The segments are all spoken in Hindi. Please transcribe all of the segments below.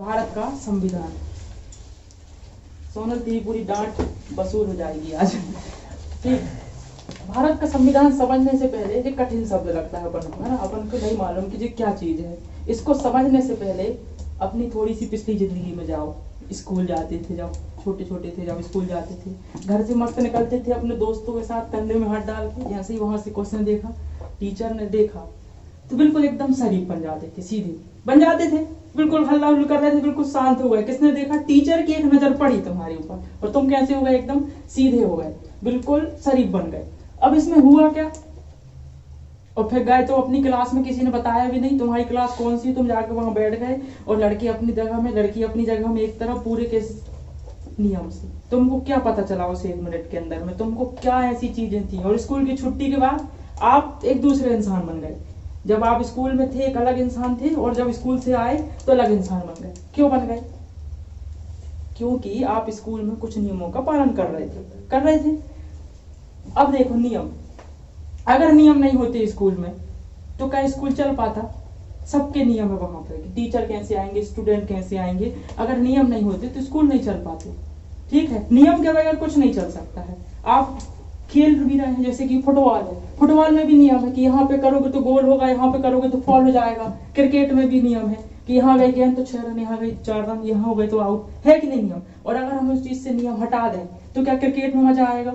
भारत का संविधान। सोनल तेरी पूरी डांट वसूल हो जाएगी आज। ठीक, भारत का संविधान समझने से पहले ये कठिन शब्द लगता है अपन को, है ना, अपन को नहीं मालूम कि ये क्या चीज है। इसको समझने से पहले अपनी थोड़ी सी पिछली जिंदगी में जाओ। स्कूल जाते थे जब छोटे छोटे थे, जब स्कूल जाते थे, घर से मस्त निकलते थे अपने दोस्तों के साथ कंधे में हाथ डाल के, जैसे ही वहां से क्वेश्चन देखा, टीचर ने देखा, तो बिल्कुल एकदम शरीफ बन जाते थे, सीधे बन जाते थे, बिल्कुल हल्ला हुल्ला कर रहे थे, बिल्कुल शांत हो गए। किसने देखा? टीचर की एक नजर पड़ी तुम्हारे ऊपर और तुम कैसे हो गए? एकदम सीधे हो गए, बिल्कुल शरीफ बन गए। अब इसमें हुआ क्या? और फिर गए तो अपनी क्लास में किसी ने बताया भी नहीं तुम्हारी क्लास कौन सी, तुम जाके वहां बैठ गए और लड़की अपनी जगह में एक तरफ पूरे के नियम से। तुमको क्या पता चला उस 1 मिनट के अंदर में? तुमको क्या ऐसी चीजें थी? और स्कूल की छुट्टी के बाद आप एक दूसरे इंसान बन गए। जब आप स्कूल में थे एक अलग इंसान थे और जब स्कूल से आए तो अलग इंसान बन गए। क्यों बन गए? क्योंकि आप स्कूल में कुछ नियमों का पालन कर रहे थे। अब देखो नियम, अगर नियम नहीं होते स्कूल में तो क्या स्कूल चल पाता? सबके नियम है वहां पर, टीचर कैसे आएंगे, स्टूडेंट कैसे आएंगे। अगर नियम नहीं होते तो स्कूल नहीं चल पाते। ठीक है, नियम के बगैर कुछ नहीं चल सकता है। आप खेल भी रहे हैं, जैसे कि फुटबॉल है, फुटबॉल में भी नियम है कि यहाँ पे करोगे तो गोल होगा, यहाँ पे करोगे तो फॉल हो जाएगा। क्रिकेट में भी नियम है कि यहाँ गई गेंद तो 6 रन, यहाँ गई 4 रन, यहाँ हो गए तो आउट, है कि नहीं नियम? और अगर हम उस चीज से नियम हटा दें तो क्या क्रिकेट में मजा आएगा?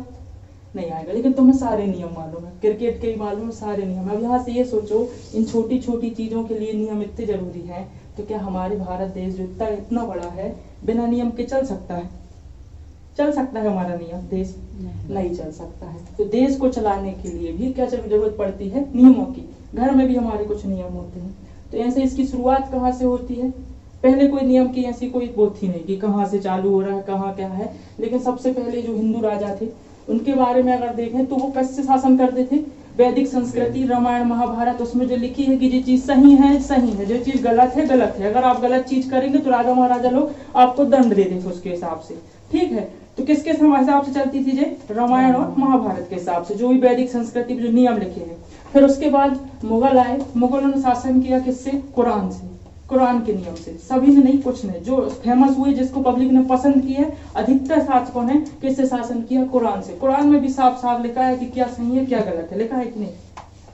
नहीं आएगा। लेकिन तुम्हें सारे नियम मालूम है, क्रिकेट के ही मालूम है, सारे नियम। अब यहाँ से ये सोचो, इन छोटी छोटी चीजों के लिए नियम इतने जरूरी हैं, तो क्या हमारे भारत देश जो इतना बड़ा है, बिना नियम के चल सकता है? चल सकता है हमारा नियम देश? नहीं चल सकता है। तो देश को चलाने के लिए भी क्या जरूरत पड़ती है? नियमों की। घर में भी हमारे कुछ नियम होते हैं। तो ऐसे इसकी शुरुआत कहाँ से होती है? पहले कोई नियम की ऐसी कोई वो थी नहीं कि कहाँ से चालू हो रहा है, कहाँ क्या है। लेकिन सबसे पहले जो हिंदू राजा थे उनके बारे में अगर देखें तो वो कैसे शासन करते थे? वैदिक संस्कृति, रामायण महाभारत, उसमें जो लिखी है कि जो चीज सही है, जो चीज गलत है, गलत है। अगर आप गलत चीज करेंगे तो राजा महाराजा लोग आपको दंड दे देंगे उसके हिसाब से। ठीक है, तो किसके हिसाब से चलती थी? रामायण और महाभारत के हिसाब से, जो भी वैदिक संस्कृति में जो नियम लिखे हैं। फिर उसके बाद मुगल आए, मुगलों ने शासन किया किससे? कुरान से, कुरान के नियम से। सभी ने नहीं, कुछ ने जो फेमस हुए, जिसको पब्लिक ने पसंद किया, अधिकतर शासकों ने किससे शासन किया? कुरान से। कुरान में भी साफ साफ लिखा है कि क्या सही है क्या गलत है, लिखा है कि नहीं?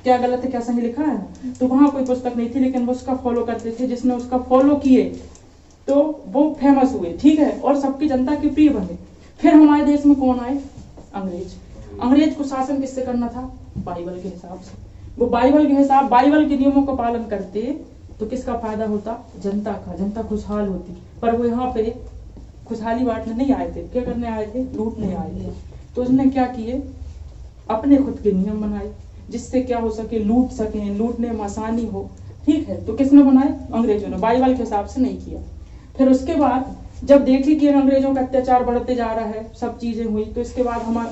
क्या गलत है क्या सही लिखा है ना? तो वहां कोई पुस्तक नहीं थी, लेकिन वो उसका फॉलो करते थे। जिसने उसका फॉलो किए तो वो फेमस हुए। ठीक है, और सबकी जनता के प्रिय बने। फिर हमारे देश में कौन आए? अंग्रेज। अंग्रेज को शासन किससे करना था? बाइबल के हिसाब से। वो बाइबल के नियमों का पालन करते तो किसका फायदा होता? जनता का। जनता खुशहाल होती। पर वो यहाँ पे खुशहाली बांटने नहीं आए थे। क्या करने आए थे? लूटने आए थे। तो उसने क्या किए? अपने खुद के नियम बनाए, जिससे क्या हो सके? लूट सके, लूटने में आसानी हो। ठीक है, तो किसने बनाए? अंग्रेजों ने। बाइबल के हिसाब से नहीं किया। फिर उसके बाद जब देखी कि अंग्रेजों का अत्याचार बढ़ते जा रहा है, सब चीजें हुई, तो इसके बाद हमारे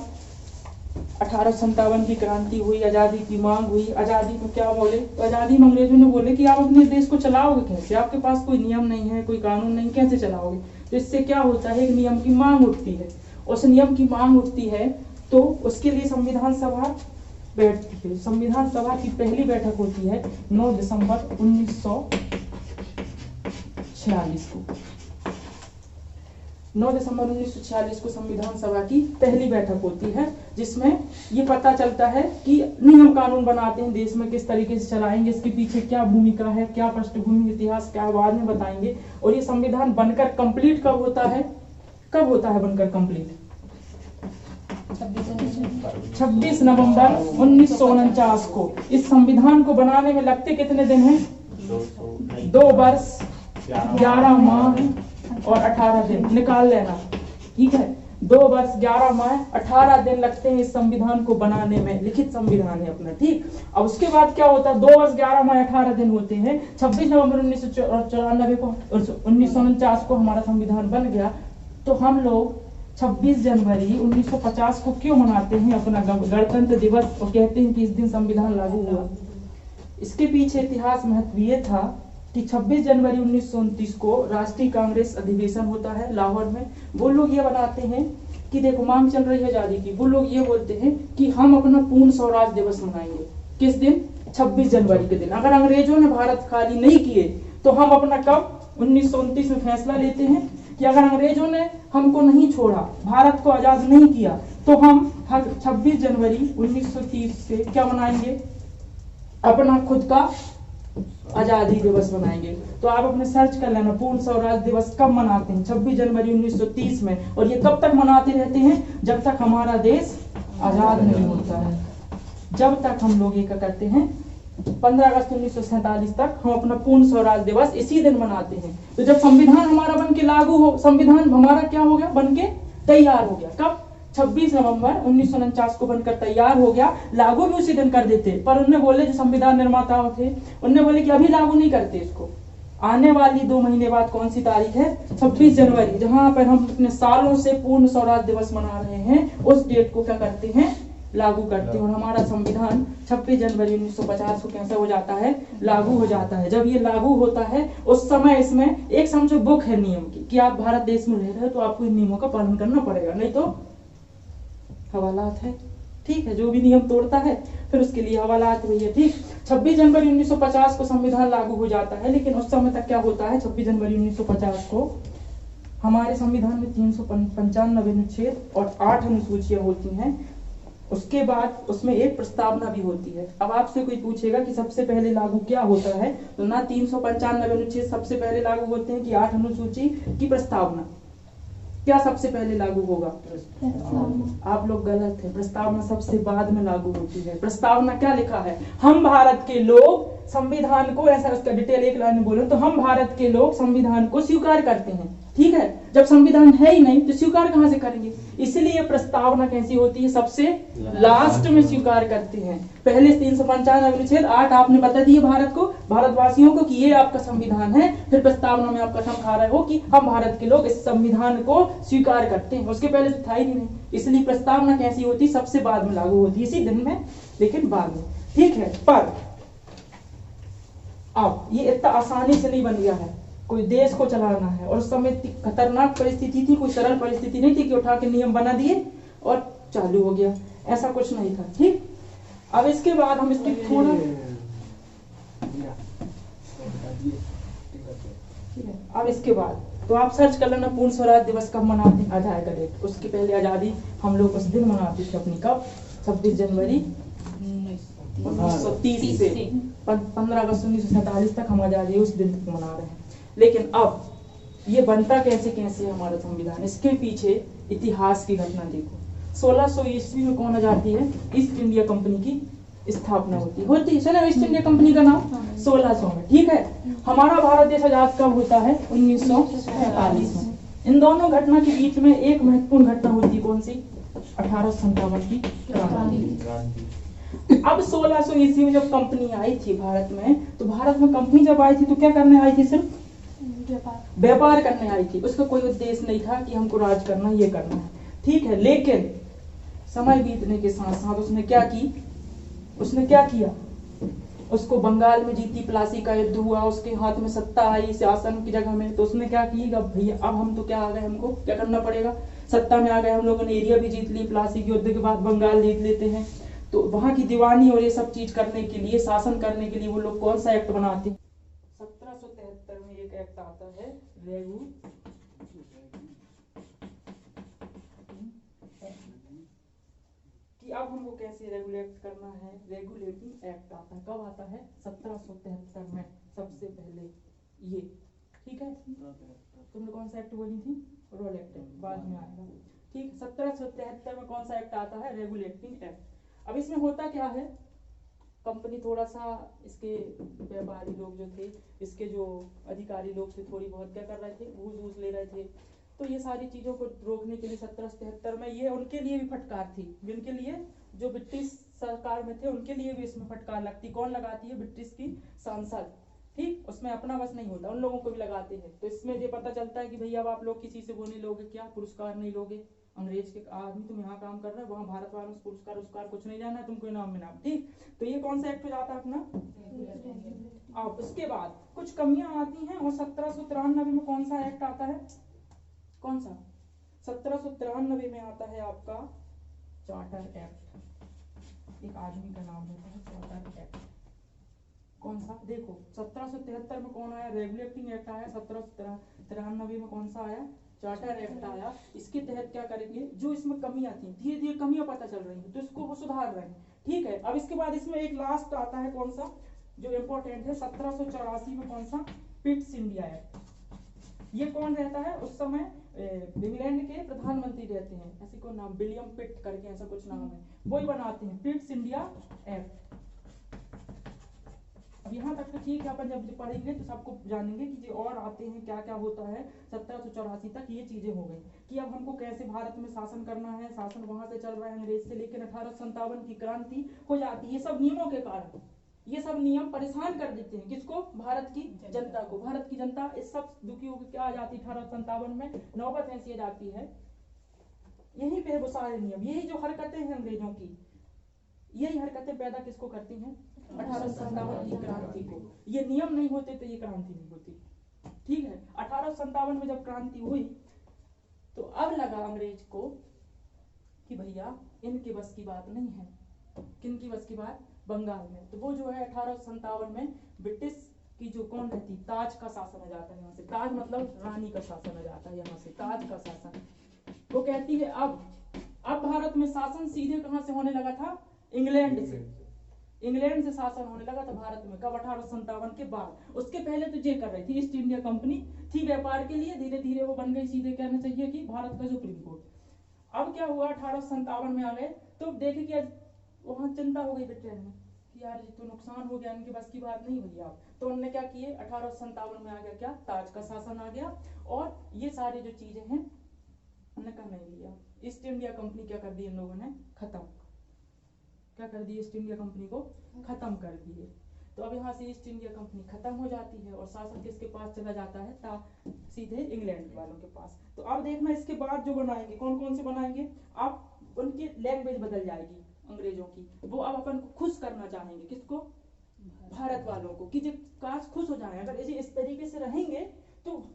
1857 की क्रांति हुई, आजादी की मांग हुई। आजादी में क्या बोले? तो आजादी में अंग्रेजों ने बोले कि आप अपने देश को चलाओगे कैसे? आपके पास कोई नियम नहीं है, कोई कानून नहीं, कैसे चलाओगे? तो इससे क्या होता है? एक नियम की मांग उठती है। उस नियम की मांग उठती है तो उसके लिए संविधान सभा बैठती है। संविधान सभा की पहली बैठक होती है 9 दिसंबर 1946 को। 9 दिसंबर 1946 को संविधान सभा की पहली बैठक होती है, जिसमें ये पता चलता है कि नियम कानून बनाते हैं देश में, किस तरीके से चलाएंगे, इसके पीछे क्या भूमिका है, क्या पृष्ठभूमि, इतिहास क्या, बाद में बताएंगे। और ये संविधान बनकर कंप्लीट कब होता है? कब होता है बनकर कंप्लीट? 26 नवंबर 1949 को। इस संविधान को बनाने में लगते कितने दिन हैं? 2 वर्ष 11 माह और 18 दिन। निकाल लेना। ठीक है, 2 वर्ष 11 माह 18 दिन लगते हैं इस संविधान को बनाने में। लिखित संविधान है अपना। ठीक, अब उसके बाद क्या होता है? 2 वर्ष 11 माह 18 दिन होते हैं। 26 नवंबर 1949 को हमारा संविधान बन गया। तो हम लोग 26 जनवरी 1950 को क्यों मनाते हैं अपना गणतंत्र दिवस, और कहते हैं कि इस दिन संविधान लागू हुआ? इसके पीछे इतिहास महत्व ये था कि 26 जनवरी 1929 को राष्ट्रीय कांग्रेस अधिवेशन होता है लाहौर में। वो लोग ये बनाते हैं कि देखो मांग चल रही है आजादी की। वो लोग ये बोलते हैं कि हम अपना पूर्ण स्वराज दिवस मनाएंगे। किस दिन? 26 जनवरी के दिन। अगर अंग्रेजों ने भारत खाली नहीं किए तो हम अपना कब 1929 में फैसला लेते हैं कि अगर अंग्रेजों ने हमको नहीं छोड़ा, भारत को आजाद नहीं किया, तो हम हर 26 जनवरी 1930 से क्या मनाएंगे, अपना खुद का आजादी दिवस मनाएंगे। तो आप अपने सर्च कर लेना पूर्ण स्वराज दिवस कब मनाते हैं, 26 जनवरी 1930 में। और ये कब तक मनाते रहते हैं, जब तक हमारा देश आजाद नहीं होता है। जब तक हम लोग ये क्या करते हैं, 15 अगस्त 1947 तक हम अपना पूर्ण स्वराज दिवस इसी दिन मनाते हैं। तो जब संविधान हमारा बन के लागू हो, संविधान हमारा क्या हो गया, बन के तैयार हो गया, कब, 26 नवंबर 1949 को बनकर तैयार हो गया। लागू भी उसी दिन कर देते, पर उन्होंने बोले, जो संविधान निर्माता थे उन्होंने बोले कि अभी लागू नहीं करते इसको, आने वाली 2 महीने बाद कौन सी तारीख है, 26 जनवरी, जहां पर हम अपने सालों से पूर्ण स्वराज दिवस मना रहे हैं, उस डेट को क्या करते हैं, लागू करते हैं। और हमारा संविधान 26 जनवरी 1950 को कैसे हो जाता है, लागू हो जाता है। जब ये लागू होता है उस समय इसमें एक समझो बुक है नियम की, कि आप भारत देश में रह रहे हो तो आपको इन नियमों का पालन करना पड़ेगा, नहीं तो हवालात है। ठीक है, जो भी नियम तोड़ता है फिर उसके लिए हवालात हुई है। ठीक, 26 जनवरी 1950 को संविधान लागू हो जाता है, लेकिन उस समय तक क्या होता है, 26 जनवरी 1950 को हमारे संविधान में 395 अनुच्छेद और 8 अनुसूचियां होती हैं। उसके बाद उसमें एक प्रस्तावना भी होती है। अब आपसे कोई पूछेगा कि सबसे पहले लागू क्या होता है, तो ना 395 अनुच्छेद सबसे पहले लागू होते हैं कि 8 अनुसूची की प्रस्तावना, क्या सबसे पहले लागू होगा, आप लोग गलत है, प्रस्तावना सबसे बाद में लागू होती है। प्रस्तावना क्या लिखा है, हम भारत के लोग संविधान को, ऐसा उसका डिटेल एक लाइन में बोलो तो, हम भारत के लोग संविधान को स्वीकार करते हैं। ठीक है, जब संविधान है ही नहीं तो स्वीकार कहां से करेंगे, इसलिए प्रस्तावना कैसी होती है, सबसे लास्ट में स्वीकार करते हैं। पहले 395 अनुच्छेद 8 आपने बता दिए भारत को, भारतवासियों को कि ये आपका संविधान है, फिर प्रस्तावना में आप कसम खा रहे हो कि हम भारत के लोग इस संविधान को स्वीकार करते हैं। उसके पहले तो था ही नहीं, इसलिए प्रस्तावना कैसी होती, सबसे बाद में लागू होती है, इसी दिन में लेकिन बाद में। ठीक है, पर अब ये इतना आसानी से नहीं बन गया है, कोई देश को चलाना है और उस समय खतरनाक परिस्थिति थी, कोई सरल परिस्थिति नहीं थी कि उठा के नियम बना दिए और चालू हो गया, ऐसा कुछ नहीं था। ठीक, अब इसके बाद हम इसकी थोड़ा, ठीक है, अब इसके बाद तो आप सर्च कर लेना पूर्ण स्वराज दिवस कब मनाते हैं, आजादी का डेट। उसके पहले आजादी हम लोग उस दिन मनाते थे अपनी, कब, 26 जनवरी 1930 से 15 अगस्त 1947 तक हम आजादी उस दिन तक मना रहे हैं। लेकिन अब ये बनता कैसे कैसे हमारा संविधान, इसके पीछे इतिहास की घटना देखो। 1600 ईस्वी में कौन आ जाती है, ईस्ट इंडिया कंपनी की स्थापना होती है। सुना ईस्ट इंडिया कंपनी का नाम, 1600 में। ठीक है, हमारा भारत देश आजाद कब होता है, 1947 में। इन दोनों घटना के बीच में एक महत्वपूर्ण घटना होती है, कौन सी, 1857 की क्रांति। अब 1600 ईस्वी में जब कंपनी आई थी भारत में, तो भारत में कंपनी जब आई थी तो क्या करने आई थी, सिर्फ व्यापार करने आई थी। उसका कोई उद्देश्य नहीं था कि हमको राज करना, ये करना है। ठीक है, लेकिन समय बीतने के साथ साथ उसने क्या किया, उसको बंगाल में जीती प्लासी का युद्ध हुआ, उसके हाथ में सत्ता आई शासन की जगह में, तो उसने क्या किया, भैया अब हम तो क्या आ गए, हमको क्या करना पड़ेगा, सत्ता में आ गए, हम लोगों ने एरिया भी जीत ली, प्लासी के युद्ध के बाद बंगाल जीत लेते हैं, तो वहां की दीवानी और ये सब चीज करने के लिए, शासन करने के लिए वो लोग कौन सा एक्ट बनाते हैं, 1773 में एक एक्ट आता है, कि अब हमको कैसे रेगुलेट करना है, रेगुलेटिंग एक्ट आता है। कब आता है, 1773 में सबसे पहले ये। ठीक है, तुमने कौन सा एक्ट बोली थी, रोल एक्ट, बाद में आएगा। ठीक, 1773 में कौन सा एक्ट आता है, रेगुलेटिंग एक्ट। अब इसमें होता क्या है, कंपनी थोड़ा सा, इसके व्यापारी लोग जो थे, इसके जो अधिकारी लोग थे, थोड़ी बहुत क्या कर रहे थे, घूस ले रहे थे। तो ये सारी चीजों को रोकने के लिए 1773 में ये उनके लिए भी फटकार थी, जिनके लिए, जो ब्रिटिश सरकार में थे उनके लिए भी इसमें फटकार लगती। कौन लगाती है, ब्रिटिश की सांसद। ठीक, उसमें अपना बस नहीं होता, उन लोगों को भी लगाते हैं। तो इसमें ये पता चलता है कि भैया अब आप लोग किसी से वो नहीं लोगे, क्या पुरस्कार नहीं लोगे, अंग्रेज के आदमी तुम यहाँ काम कर रहे हो, वहाँ भारत वालों से पुरस्कार कुछ नहीं जाना है, तुमको इनाम में नाम। ठीक, तो ये कौन सा एक्ट हो जाता है अपना। अब उसके बाद कुछ कमियां आती हैं, और 1793 में कौन सा एक्ट आता है, कौन सा, 1793 में आता है आपका चार्टर एक्ट। एक आदमी का नाम होता है चार्टर एक्ट। कौन सा, देखो 1773 में कौन आया, रेगुलेटिंग एक्ट आया। 1793 में कौन सा आया, चार्टर एक्ट आया। इसके तहत क्या करेंगे, जो इसमें कमियां थी, धीरे धीरे कमियां पता चल रही हैं तो इसको वो सुधार रहे हैं। ठीक है, अब इसके बाद इसमें एक लास्ट आता है कौन सा, जो इम्पोर्टेंट है, 1784 में कौन सा, पिट्स इंडिया एक्ट। ये कौन रहता है उस समय, इंग्लैंड के प्रधानमंत्री रहते हैं, ऐसे कोई नाम, विलियम पिट करके ऐसा कुछ नाम है, वही बनाते हैं पिट्स इंडिया एक्ट। अब यहाँ तक तो ठीक है, अपन जब पढ़ेंगे तो सबको जानेंगे कि जो और आते हैं क्या क्या होता है। 1784 तक ये चीजें हो गई कि अब हमको कैसे भारत में शासन करना है, शासन वहां से चल रहा है अंग्रेज से, लेकिन 1857 की क्रांति हो जाती है। ये सब नियमों के कारण, ये सब नियम परेशान कर देते हैं किसको, भारत की जनता को। भारत की जनता इस सब दुखी होकर क्या आ जाती है, 1857 में नौबत ऐसी आ जाती है, यहीं पे वो सारे नियम, यही जो हरकतें हैं अंग्रेजों की, यही हरकतें पैदा किसको करती हैं, 1857 की क्रांति को। ये नियम नहीं होते तो ये क्रांति नहीं होती। ठीक है, 1857 में जब क्रांति हुई तो अब लगा अंग्रेज को कि भैया इनके बस की बात नहीं है। किन की बस की बात, बंगाल में। तो वो जो है 1857 में ब्रिटिश की जो कौन रहती, ताज का शासन आ जाता है यहाँ से। ताज मतलब रानी का शासन आ जाता है यहाँ से, ताज का शासन। वो कहती है अब भारत में शासन सीधे कहां से होने लगा था, इंग्लैंड से। इंग्लैंड से शासन होने लगा था भारत में, कब, 1857 के बाद। उसके पहले तो ये कर रही थी, ईस्ट इंडिया कंपनी थी व्यापार के लिए, धीरे धीरे वो बन गई सीधे कहना चाहिए कि भारत का सुप्रीम कोर्ट। अब क्या हुआ, 1857 में आ गए तो देखे कि वहां चिंता हो गई ब्रिटेन में कि यार ये तो नुकसान हो गया, इनके बस की बात नहीं हुई अब। तो उन्होंने क्या किए, 1857 में आ गया क्या, ताज का शासन आ गया, और ये सारी जो चीजें हैं उन्होंने कहा नहीं लिया। ईस्ट इंडिया कंपनी क्या कर दी इन लोगों ने, खत्म। क्या कर दी, ईस्ट इंडिया कंपनी को खत्म कर दिए। तो अब यहाँ से ईस्ट इंडिया कंपनी खत्म हो जाती है और शासन किसके पास चला जाता है, सीधे इंग्लैंड वालों के पास। तो अब देखना इसके बाद जो बनाएंगे, कौन कौन से बनाएंगे, अब उनकी लैंग्वेज बदल जाएगी अंग्रेजों की। वो अब अपन को खुश करना चाहेंगे, किसको, भारत वालों को, कि जब काश खुश हो जाए। अगर इस तरीके से रहेंगे तो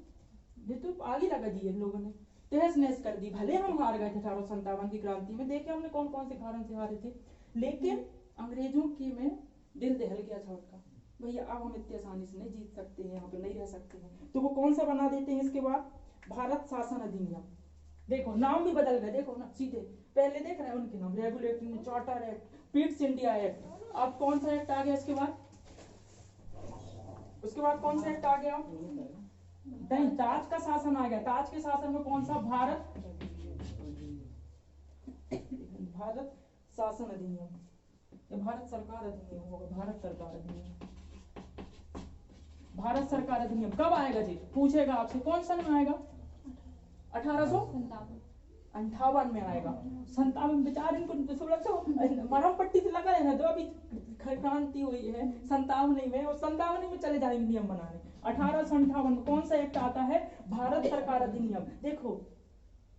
ये तो आगे लगा दी इन लोगों ने, तहस नहस कर दी। भले हम हार गए थे 1857 की क्रांति में, देखे हमने कौन कौन से कारण से हारे थे, लेकिन अंग्रेजों की में दिल दहल गया था उनका, भैया अब हम इतनी आसानी से नहीं जीत सकते हैं, यहाँ पे नहीं रह सकते हैं। तो वो कौन सा बना देते हैं इसके बाद, भारत शासन अधिनियम। देखो नाम भी बदल गए, देखो ना सीधे, पहले देख रहे हैं उनके नाम, regulating charter act, Pitt's India act. अब कौन सा एक्ट आ गया इसके बाद, उसके बाद कौन सा एक्ट आ गया, नहीं, ताज का शासन आ गया। ताज के शासन में कौन सा, भारत शासन अधिनियम, या भारत सरकार अधिनियम होगा, भारत सरकार अधिनियम। भारत सरकार अधिनियम कब आएगा जी, पूछेगा आपसे, कौन सन में आएगा, 1858 में आएगा। 57 बेचारे इनको मरम पट्टी से लगा है ना, तो अभी क्रांति हुई है 57 में, और 57 में चले जाएंगे नियम बनाने। 1858 में कौन सा एक्ट आता है, भारत सरकार अधिनियम। देखो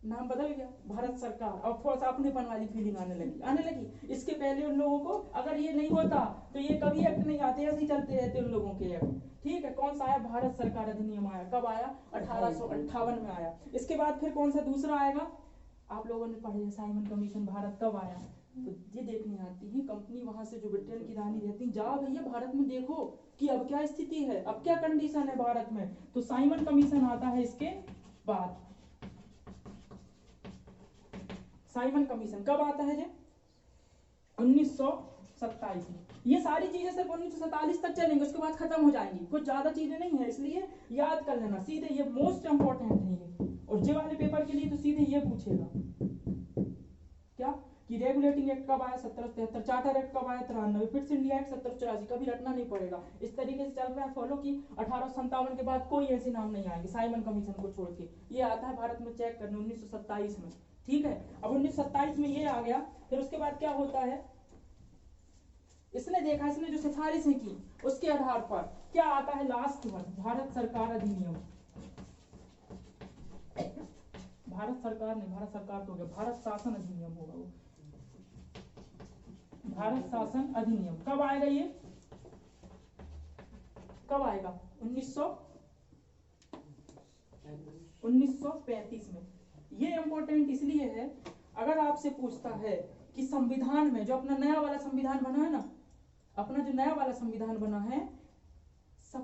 नाम बदल गया, भारत सरकार, और थोड़ा सा अपनेपन वाली फीलिंग आने लगी। इसके पहले उन लोगों को अगर ये नहीं होता तो ये कभी एक्ट नहीं आते, ऐसे ही चलते रहते उन लोगों के एक्ट। ठीक है, कौन सा आया, भारत सरकार अधिनियम आया, कब आया, 1858 में आया। इसके बाद फिर कौन सा दूसरा आएगा, आप लोगों ने पढ़े साइमन कमीशन, भारत कब आया, तो ये देखने आती है कंपनी वहां से, जो ब्रिटेन की रानी रहती, जाओ भैया भारत में देखो कि अब क्या स्थिति है, अब क्या कंडीशन है भारत में। तो साइमन कमीशन आता है इसके बाद। साइमन कमीशन कब आता है जी, 1927 में। ये सारी चीजें सिर्फ 1947 तक चलेंगी, उसके बाद खत्म हो जाएंगी, कुछ ज्यादा चीजें नहीं है, इसलिए याद कर लेना सीधे, ये मोस्ट इंपॉर्टेंट है ये। और जे वाले पेपर के लिए तो सीधे ये पूछेगा क्या, कि रेगुलेटिंग एक्ट कब आया, 1773, चार्टर एक्ट कब आया, 93, पिट्स इंडिया एक्ट 1784, कभी रटना नहीं पड़ेगा। इस तरीके से चल रहा है फॉलो, की 1857 के बाद कोई ऐसे नाम नहीं आएंगे साइमन कमीशन को छोड़ के। ये आता है भारत में चेक करने 1927 में। ठीक है, अब 1927 में ये आ गया, फिर उसके बाद क्या होता है, इसने देखा, इसने जो सिफारिशें की उसके आधार पर क्या आता है, लास्ट वन, भारत सरकार अधिनियम। भारत सरकार नहीं, भारत सरकार तो हो गया, भारत शासन अधिनियम होगा वो। भारत शासन अधिनियम कब आएगा, ये कब आएगा, 1935 में। ये इंपॉर्टेंट इसलिए है, अगर आपसे पूछता है कि संविधान में जो अपना नया वाला संविधान बना है ना, अपना जो नया वाला संविधान बना है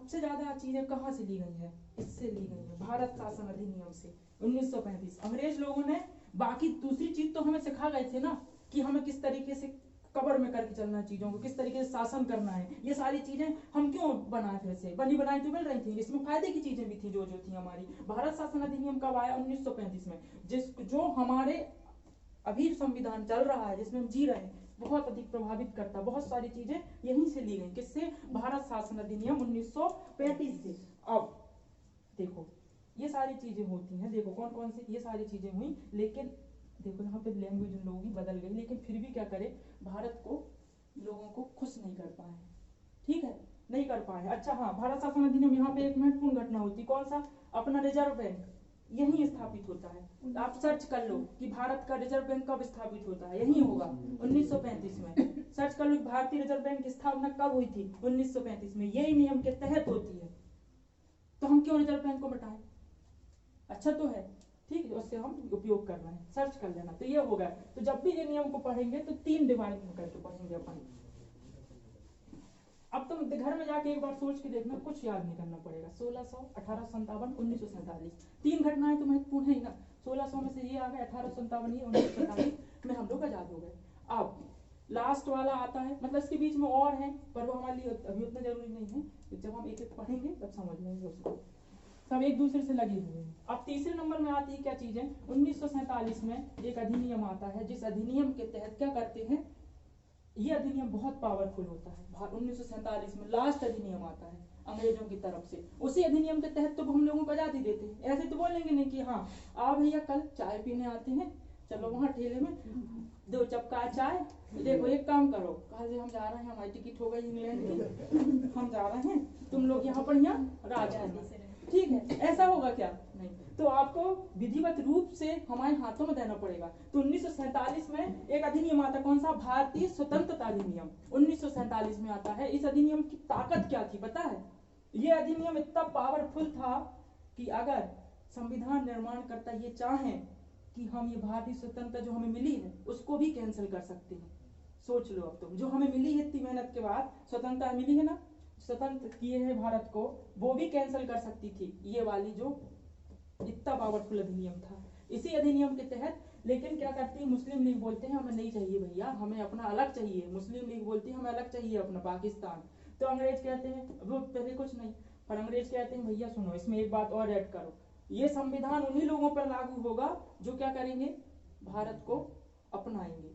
सबसे ज्यादा चीजें कहाँ से ली गई है? इससे ली गई है, भारत शासन अधिनियम से 1935। अंग्रेज लोगों ने बाकी दूसरी चीज तो हमें सिखा गए थे ना, कि हमें किस तरीके से कबर में करके चलना है चीजों को, किस तरीके से शासन करना है, ये सारी चीजें हम क्यों बनाए फिर से? बनी बनाई तो मिल रही थी, इसमें फायदे की चीजें भी थी जो थी हमारी। भारत शासन अधिनियम कब आया? 1935 में, जो हमारे अभी संविधान चल रहा है, जिसमें हम जी रहे हैं, बहुत अधिक प्रभावित करता। बहुत सारी चीजें यहीं से ली गई। किससे? भारत शासन अधिनियम 1935 से। अब देखो ये सारी चीजें होती हैं, देखो कौन कौन सी ये सारी चीजें हुई, लेकिन देखो यहाँ पे लैंग्वेज उन लोगों की बदल गई, लेकिन फिर भी क्या करे, भारत को लोगों को खुश नहीं कर पाए। ठीक है, नहीं कर पाए। अच्छा हाँ, भारत शासन अधिनियम, यहाँ पे एक महत्वपूर्ण घटना होती, कौन सा? अपना रिजर्व बैंक यही स्थापित होता है। आप सर्च कर लो कि भारत का रिजर्व बैंक कब स्थापित होता है, यही होगा 1935 में। सर्च कर लो भारतीय रिजर्व बैंक की स्थापना कब हुई थी? 1935 में। यही नियम के तहत होती है, तो हम क्यों रिजर्व बैंक को मिटाएं? अच्छा तो है, ठीक है, उससे हम उपयोग कर रहे हैं, सर्च कर लेना। तो ये होगा, तो जब भी ये नियम को पढ़ेंगे तो 3 डिवाइड करके पढ़ेंगे अपन। अब तुम घर में जाके एक बार सोच के देखना, कुछ याद नहीं करना पड़ेगा। 1600, 1857, 1947, 3 घटनाएं तो महत्वपूर्ण है ना। 1600 में से ये आ गए, 1857 ये, 1947 में हम लोग आजाद हो गए। अब लास्ट वाला आता है, मतलब इसके बीच में और है, पर वो हमारे लिए अभी उतना जरूरी नहीं है। जब हम एक एक पढ़ेंगे तब समझ लेंगे उसको, सब एक दूसरे से लगे हुए हैं। अब तीसरे नंबर में आती है क्या चीज है? 1947 में एक अधिनियम आता है, जिस अधिनियम के तहत क्या करते हैं, ये अधिनियम बहुत पावरफुल होता है। 1947 में लास्ट अधिनियम आता है अंग्रेजों की तरफ से। उसी अधिनियम के तहत तो हम लोगों को आजादी देते हैं। ऐसे तो बोलेंगे नहीं कि हाँ आ भैया कल चाय पीने आते हैं, चलो वहां ठेले में 2 चपका चाय, देखो एक काम करो, कहा से हम जा रहे हैं, हमारी टिकट हो गई इंग्लैंड की, हम जा रहे हैं, तुम लोग यहाँ पर यहाँ राज करना। ठीक है, ऐसा होगा क्या? नहीं। तो आपको विधिवत रूप से हमारे हाथों में देना पड़ेगा। तो 1947 में एक अधिनियम आता, कौन सा? भारतीय स्वतंत्रता अधिनियम 1947 में आता है। इस अधिनियम की ताकत क्या थी पता है? यह अधिनियम इतना पावरफुल था कि अगर संविधान निर्माण करता ये चाहें कि हम ये भारतीय स्वतंत्रता जो हमें मिली है उसको भी कैंसिल कर सकते हैं। सोच लो, अब तुम जो हमें मिली है इतनी मेहनत के बाद स्वतंत्रता मिली है ना, स्वतंत्र किए हैं भारत को, वो भी कैंसिल कर सकती थी, ये वाली जो इतना पावरफुल अधिनियम था। इसी अधिनियम के तहत, लेकिन क्या करती है मुस्लिम लीग, बोलते हैं हमें नहीं चाहिए भैया, हमें अपना अलग चाहिए। मुस्लिम लीग बोलती है हमें अलग चाहिए अपना पाकिस्तान। तो अंग्रेज कहते हैं, वो पहले कुछ नहीं, पर अंग्रेज कहते हैं भैया सुनो, इसमें एक बात और ऐड करो, ये संविधान उन्हीं लोगों पर लागू होगा जो क्या करेंगे, भारत को अपनाएंगे,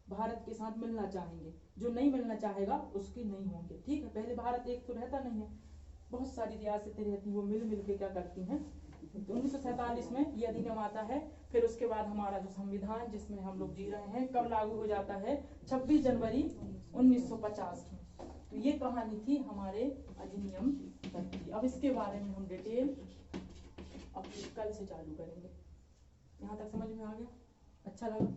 भारत के साथ मिलना चाहेंगे। जो नहीं मिलना चाहेगा उसके नहीं होंगे। ठीक है, पहले भारत एक तो रहता नहीं है, बहुत सारी रियासतें रहती, वो मिल मिल के क्या करती हैं। तो 1947 में ये अधिनियम आता है। फिर उसके बाद हमारा जो संविधान जिसमें हम लोग जी रहे हैं कब लागू हो जाता है? 26 जनवरी 1950 में। तो ये कहानी थी हमारे अधिनियम की। अब इसके बारे में हम डिटेल अब कल से चालू करेंगे। यहाँ तक समझ में आ गया? अच्छा लगा?